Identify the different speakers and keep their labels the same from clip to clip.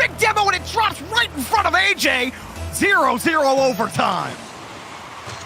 Speaker 1: big demo, and it drops right in front of AJ. 0-0 overtime.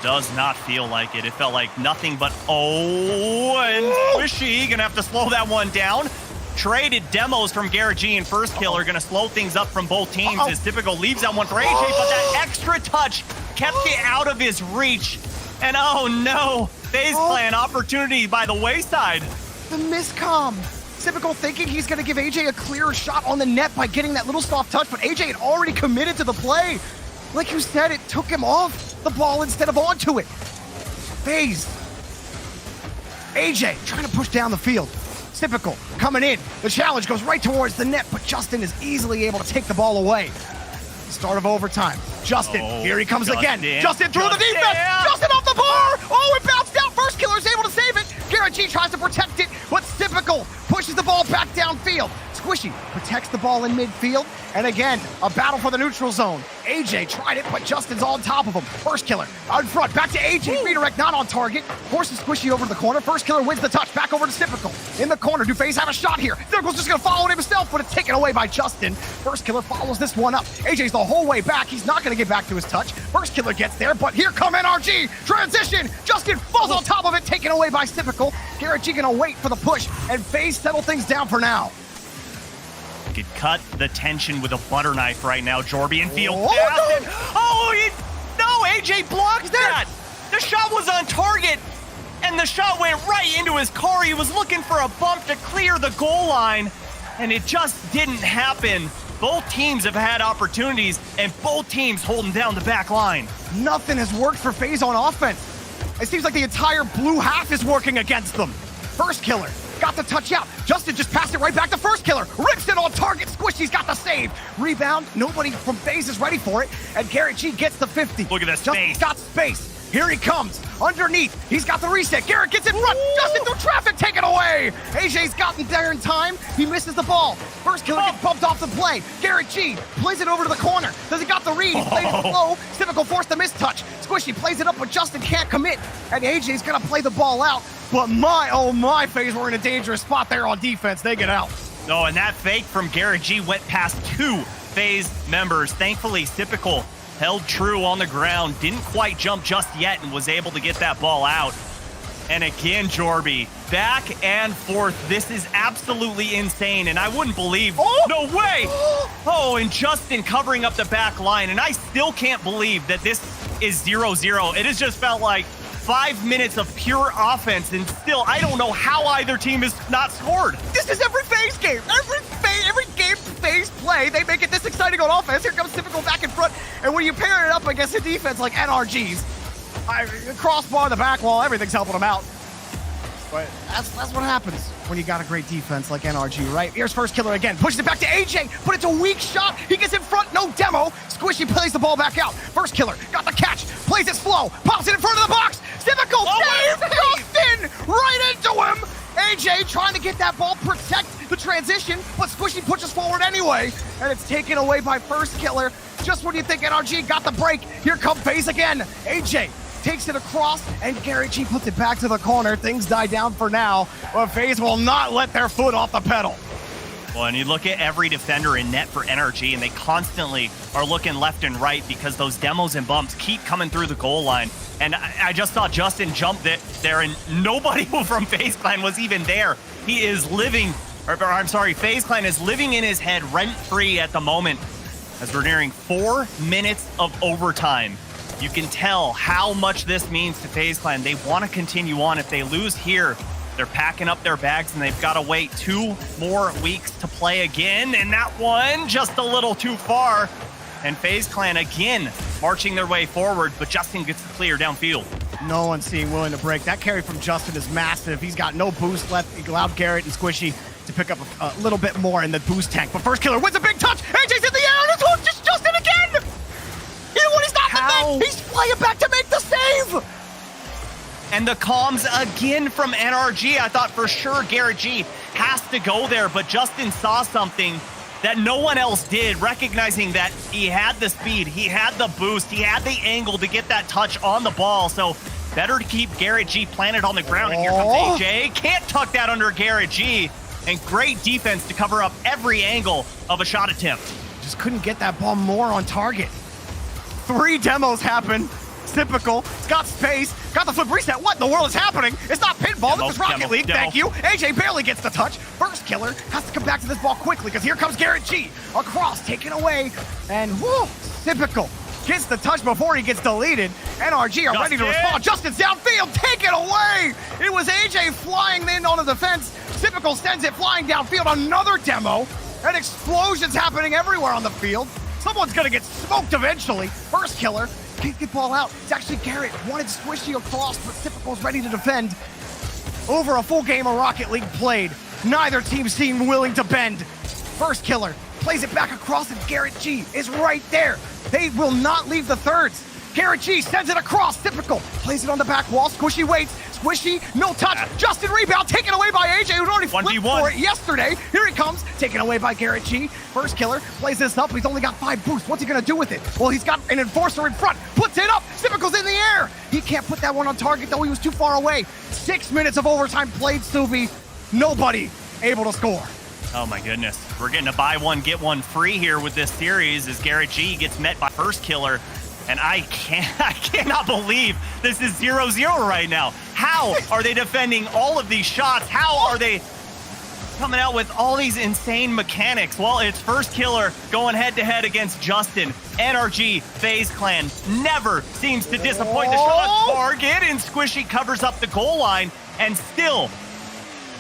Speaker 2: Does not feel like it. It felt like nothing but and Squishy gonna have to slow that one down. Traded demos from Garrett G and First Kill are gonna slow things up from both teams as Typical leaves that one for AJ, but that extra touch kept it out of his reach. And oh no, FaZe Clan opportunity by the wayside.
Speaker 1: The miscomm. Typical thinking he's gonna give AJ a clearer shot on the net by getting that little soft touch, but AJ had already committed to the play. Like you said, it took him off the ball instead of onto it. FaZe. AJ trying to push down the field. Typical coming in. The challenge goes right towards the net, but Justin is easily able to take the ball away. Start of overtime. Justin, here he comes again. Justin through the defense. Justin off the bar. Oh, it bounced out. First Killer is able to save it. Garrett G tries to protect it, but Typical pushes the ball back downfield. Squishy protects the ball in midfield. And again, a battle for the neutral zone. AJ tried it, but Justin's on top of him. First Killer out in front. Back to AJ. Redirect not on target. Forces Squishy over to the corner. First Killer wins the touch. Back over to Typical. In the corner. Do FaZe have a shot here? Typical's just going to follow it himself, but it's taken away by Justin. First Killer follows this one up. AJ's the whole way back. He's not going to get back to his touch. First Killer gets there, but here come NRG. Transition. Justin falls on top of it. Taken away by Typical. Garrett G going to wait for the push, and FaZe settle things down for now.
Speaker 2: Could cut the tension with a butter knife right now. Jorby and Field. No, AJ blocked that. The shot was on target, and the shot went right into his car. He was looking for a bump to clear the goal line, and it just didn't happen. Both teams have had opportunities, and both teams holding down the back line.
Speaker 1: Nothing has worked for FaZe on offense. It seems like the entire blue half is working against them. First Killer got the touch out. Justin just passed it right back to First Killer. Rips it on target. Squishy's got the save. Rebound. Nobody from FaZe is ready for it. And Garrett G gets the 50.
Speaker 2: Look at this
Speaker 1: Justin's
Speaker 2: space.
Speaker 1: got space. Here he comes. Underneath. He's got the reset. Garrett gets in front. Justin through traffic. Taken away. AJ's gotten there in time. He misses the ball. First Killer gets bumped off the play. Garrett G plays it over to the corner. Does he got the read? He plays it low. Typical forced the mistouch. Squishy plays it up, but Justin can't commit. And AJ's going to play the ball out. But oh my, FaZe were in a dangerous spot there on defense. They get out.
Speaker 2: No, and that fake from Garrett G went past two FaZe members. Thankfully, Typical held true on the ground, didn't quite jump just yet, and was able to get that ball out. And again, Jorby, back and forth. This is absolutely insane, and I wouldn't believe, no way! Oh, and Justin covering up the back line, and I still can't believe that this is 0-0. It has just felt like 5 minutes of pure offense, and still, I don't know how either team has not scored.
Speaker 1: This is every FaZe game. Every game FaZe play, they make it this exciting on offense. Here comes Typical back in front, and when you pair it up against a defense like NRG's, crossbar, the back wall, everything's helping them out. But that's what happens when you got a great defense like NRG, right? Here's First Killer again, pushes it back to AJ, but it's a weak shot. He gets in front, no demo. Squishy plays the ball back out. First Killer got the catch, plays it slow, pops it in front of the box. Typical save, Justin right into him. AJ trying to get that ball, protect the transition, but Squishy pushes forward anyway, and it's taken away by First Killer. Just when you think NRG got the break, here come FaZe again. AJ takes it across, and Garrett G puts it back to the corner. Things die down for now, but FaZe will not let their foot off the pedal.
Speaker 2: Well, and you look at every defender in net for NRG, and they constantly are looking left and right because those demos and bumps keep coming through the goal line. And I just saw Justin jump there, and nobody from FaZe Clan was even there. He is living, or I'm sorry, FaZe Clan is living in his head rent-free at the moment as we're nearing 4 minutes of overtime. You can tell how much this means to FaZe Clan. They want to continue on. If they lose here, they're packing up their bags, and they've got to wait 2 more weeks to play again. And that one just a little too far. And FaZe Clan again marching their way forward, but Justin gets the clear downfield.
Speaker 1: No one seemed willing to break. That carry from Justin is massive. He's got no boost left. He allowed Garrett and Squishy to pick up a little bit more in the boost tank. But First Killer wins a big touch. AJ's in the air, and it's one just Justin again. Even when he's not the thing, he's flying back to make the save.
Speaker 2: And the comms again from NRG. I thought for sure Garrett G has to go there, but Justin saw something that no one else did, recognizing that he had the speed, he had the boost, he had the angle to get that touch on the ball. So better to keep Garrett G planted on the ground. And here comes AJ. Can't tuck that under Garrett G. And great defense to cover up every angle of a shot attempt.
Speaker 1: just couldn't get that ball more on target. 3 demos happen. Typical. It's got space. Got the flip reset. What in the world is happening? It's not pinball. This is Rocket League. Thank you. AJ barely gets the touch. First killer has to come back to this ball quickly because here comes Garrett G. Across, taken away. And whoo, Typical gets the touch before he gets deleted. NRG are ready to respond. Justin's downfield. Take it away. It was AJ flying in on the defense. Typical sends it flying downfield. Another demo. And explosions happening everywhere on the field. Someone's going to get smoked eventually. First killer. Can't get ball out. It's actually Garrett. Wanted Squishy across, but Typical's ready to defend. Over a full game of Rocket League played. Neither team seemed willing to bend. First killer plays it back across, and Garrett G is right there. They will not leave the thirds. Garrett G sends it across. Typical plays it on the back wall. Squishy waits. Squishy, no touch. Justin rebound, taken away by AJ, who'd already flipped for it yesterday. Here he comes, taken away by Garrett G. First killer plays this up. He's only got 5 boosts. What's he gonna do with it? Well, he's got an enforcer in front. Puts it up. Typical's in the air. He can't put that one on target, though. He was too far away. 6 minutes of overtime played, Subi. Nobody able to score.
Speaker 2: Oh my goodness. We're getting a buy one, get one free here with this series as Garrett G gets met by first killer. And I cannot believe this is 0-0 right now. How are they defending all of these shots? How are they coming out with all these insane mechanics? Well, it's first killer going head-to-head against Justin. NRG, FaZe Clan never seems to disappoint. The shot target, and Squishy covers up the goal line. And still,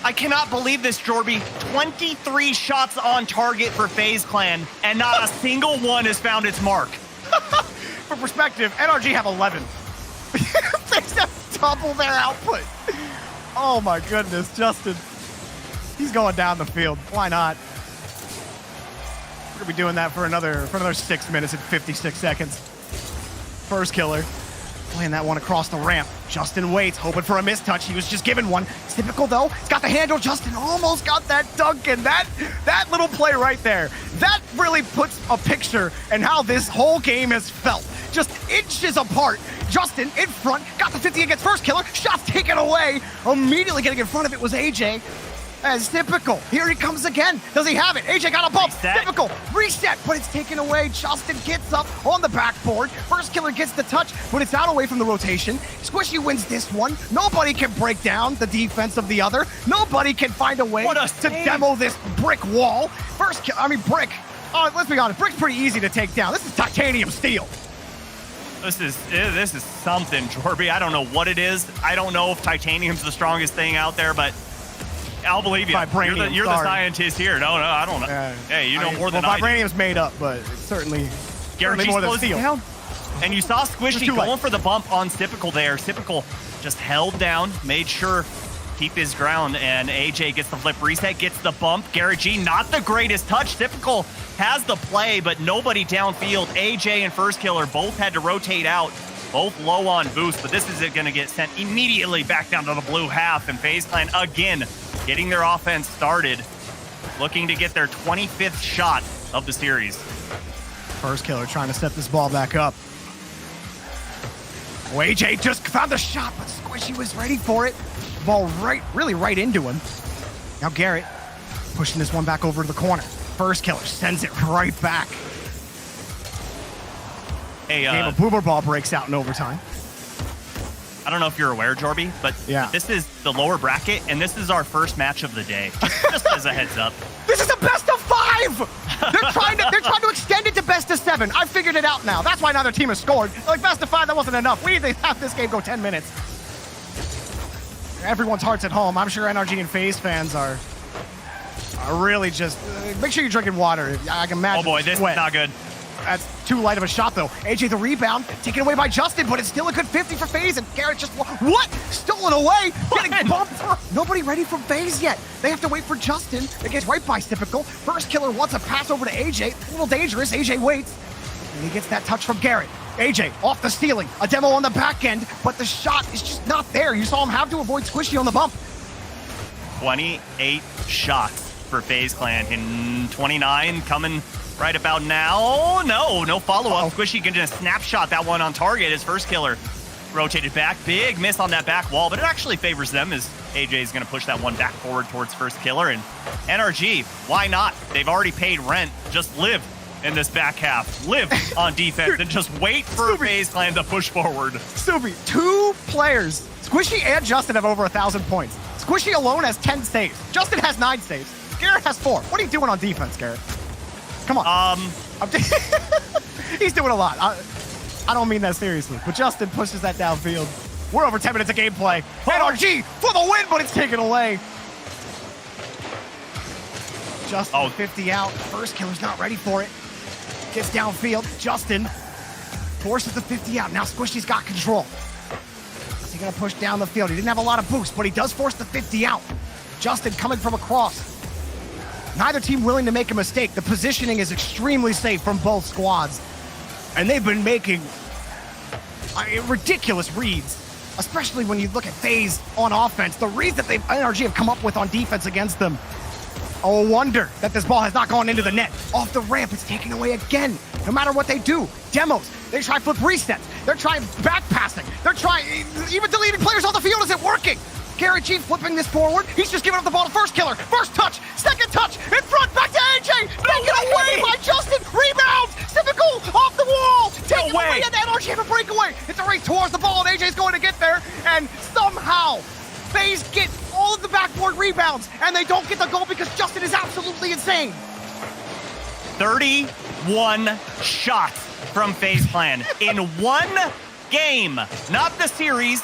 Speaker 2: I cannot believe this, Jorby. 23 shots on target for FaZe Clan, and not a single one has found its mark.
Speaker 1: For perspective, NRG have 11. They have double their output. Oh my goodness, Justin. He's going down the field. Why not? We're gonna be doing that for another 6 minutes and 56 seconds. First killer, playing that one across the ramp. Justin waits, hoping for a mistouch. He was just given one. It's Typical though. He's got the handle. Justin almost got that dunk, and that little play right there, that really puts a picture in how this whole game has felt. Just inches apart. Justin in front, got the 50 against first killer. Shots taken away. Immediately getting in front of it was AJ. As Typical, here he comes again. Does he have it? AJ got a bump.
Speaker 2: Reset.
Speaker 1: Typical, reset, but it's taken away. Justin gets up on the backboard. First killer gets the touch, but it's out away from the rotation. Squishy wins this one. Nobody can break down the defense of the other. Nobody can find a way to demo this brick wall. Brick. Let's be honest, brick's pretty easy to take down. This is titanium steel.
Speaker 2: This is something, Jorby. I don't know what it is. I don't know if titanium's the strongest thing out there, but I'll believe you. You're the scientist here. No, I don't know. Hey, you know more than I do.
Speaker 1: Vibranium's made up, but it's certainly more than steel.
Speaker 2: Down. And you saw Squishy going for the bump on Typical there. Typical just held down, made sure keep his ground, and AJ gets the flip reset, gets the bump. Garrett G, not the greatest touch. Typical has the play, but nobody downfield. AJ and first killer both had to rotate out, both low on boost, but this is going to get sent immediately back down to the blue half, and FaZe Clan again getting their offense started, looking to get their 25th shot of the series.
Speaker 1: First killer trying to set this ball back up. Oh, AJ just found the shot, but Squishy was ready for it. Ball really right into him. Now Garrett pushing this one back over to the corner. First killer sends it right back.
Speaker 2: Hey,
Speaker 1: game of boomer ball breaks out in overtime.
Speaker 2: I don't know if you're aware, Jorby, but this is the lower bracket, and this is our first match of the day. Just as a heads up.
Speaker 1: This is a best of 5! They're trying to extend it to best of 7. I figured it out now. That's why neither team has scored. Like, best of 5, that wasn't enough. We need to have this game go 10 minutes. Everyone's heart's at home. I'm sure NRG and FaZe fans are really just... make sure you're drinking water. I can imagine.
Speaker 2: Oh boy, this is not good.
Speaker 1: That's too light of a shot, though. AJ the rebound, taken away by Justin, but it's still a good 50 for FaZe, and Garrett just... What? Stolen away? Getting bumped. Nobody ready for FaZe yet. They have to wait for Justin. It gets right by Typical. First killer wants a pass over to AJ. A little dangerous. AJ waits, and he gets that touch from Garrett. AJ off the ceiling. A demo on the back end, but the shot is just not there. You saw him have to avoid Squishy on the bump.
Speaker 2: 28 shots for FaZe Clan, and 29 coming right about now. No follow-up. Squishy can just snapshot that one on target. His first killer rotated back. Big miss on that back wall, but it actually favors them as AJ is going to push that one back forward towards first killer. And NRG, why not? They've already paid rent. Just live. in this back half. Live on defense and just wait for FaZe Clan to push forward.
Speaker 1: Subi, 2 players, Squishy and Justin, have over 1,000 points. Squishy alone has 10 saves. Justin has 9 saves. Garrett has 4. What are you doing on defense, Garrett? Come on. He's doing a lot. I don't mean that seriously, but Justin pushes that downfield. We're over 10 minutes of gameplay. NRG for the win, but it's taken away. Justin, 50 out. First killer's not ready for it. Gets downfield. Justin forces the 50 out. Now Squishy's got control. Is he gonna push down the field? He didn't have a lot of boost, but he does force the 50 out. Justin coming from across. Neither team willing to make a mistake. The positioning is extremely safe from both squads. And they've been making ridiculous reads, especially when you look at FaZe on offense. The reads that NRG have come up with on defense against them. Oh, wonder that this ball has not gone into the net. Off the ramp, it's taken away again. No matter what they do, demos, they try flip resets. They're trying back passing. They're trying, even deleting players off the field isn't working. Gary G flipping this forward. He's just giving up the ball to first killer. First touch, second touch, in front, back to AJ. Taken away by Justin. Rebounds. Typical off the wall. Taken away, and NRG have a breakaway. It's a race towards the ball, and AJ's going to get there. And somehow, FaZe get all of the backboard rebounds, and they don't get the goal because Justin is absolutely insane.
Speaker 2: 31 shots from FaZe Clan in one game. Not the series.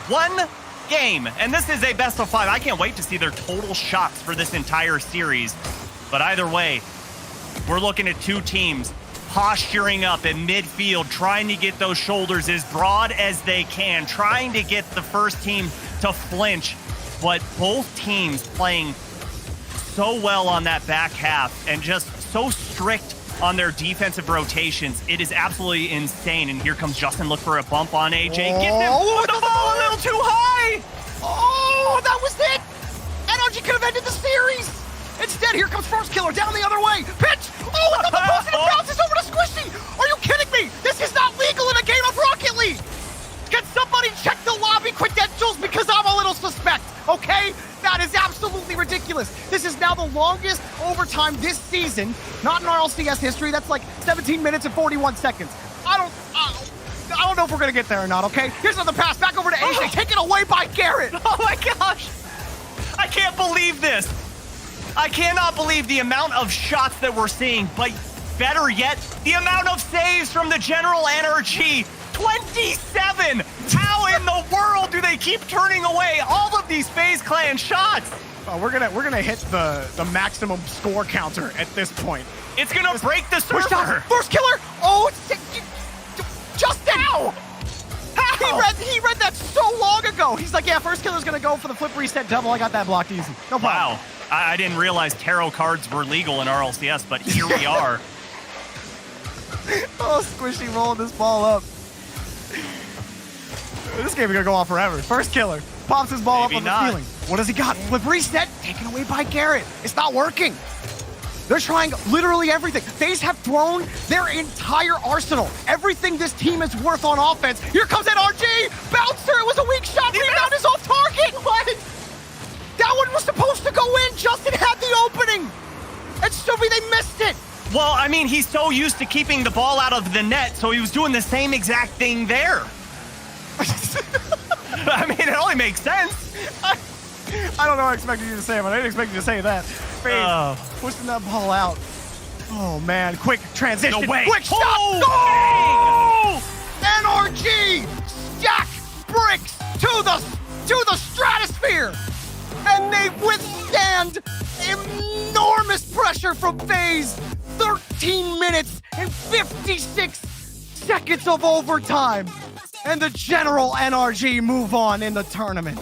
Speaker 2: One game. And this is a best of 5. I can't wait to see their total shots for this entire series. But either way, we're looking at 2 teams posturing up in midfield, trying to get those shoulders as broad as they can, trying to get the first team to flinch. But both teams playing so well on that back half and just so strict on their defensive rotations. It is absolutely insane. And here comes Justin. Look for a bump on AJ. Get him with the ball a little too high.
Speaker 1: Oh, that was it. NRG could have ended the series. Instead, here comes first killer down the other way. Pitch. Oh, it's on the post and it bounces over to Squishy. Are you kidding me? This is not legal in a game of Rocket League. Can somebody check the lobby credentials because I'm a little suspect, okay? That is absolutely ridiculous. This is now the longest overtime this season, not in RLCS history. That's like 17 minutes and 41 seconds. I don't know if we're gonna get there or not, okay? Here's another pass back over to AJ, taken away by Garrett.
Speaker 2: Oh my gosh. I can't believe this. I cannot believe the amount of shots that we're seeing, but better yet, the amount of saves from the general NRG. 27! How in the world do they keep turning away all of these FaZe Clan shots?
Speaker 1: We're gonna hit the maximum score counter at this point.
Speaker 2: It's gonna break the server.
Speaker 1: First killer! Oh, just now! He read that so long ago. He's like, yeah, first killer's gonna go for the flip reset double. I got that blocked easy. No problem.
Speaker 2: Wow. I didn't realize tarot cards were legal in RLCS, but here we are.
Speaker 1: Oh, Squishy rolling this ball up. This game is gonna go on forever. First killer pops his ball up on the ceiling. What does he got? Flip reset, taken away by Garrett. It's not working. They're trying literally everything. FaZe have thrown their entire arsenal. Everything this team is worth on offense. Here comes NRG. Bouncer, it was a weak shot. Rebound is off target. What? That one was supposed to go in. Justin had the opening. And Subi, they missed it.
Speaker 2: Well, I mean, he's so used to keeping the ball out of the net, so he was doing the same exact thing there. I mean, it only makes sense.
Speaker 1: I don't know what I expected you to say, but I didn't expect you to say that. FaZe pushing that ball out. Oh, man. Quick transition.
Speaker 2: No way.
Speaker 1: Quick shot.
Speaker 2: Oh!
Speaker 1: NRG stack bricks to the stratosphere. And they withstand enormous pressure from FaZe. 13 minutes and 56 seconds of overtime. And the general NRG move on in the tournament.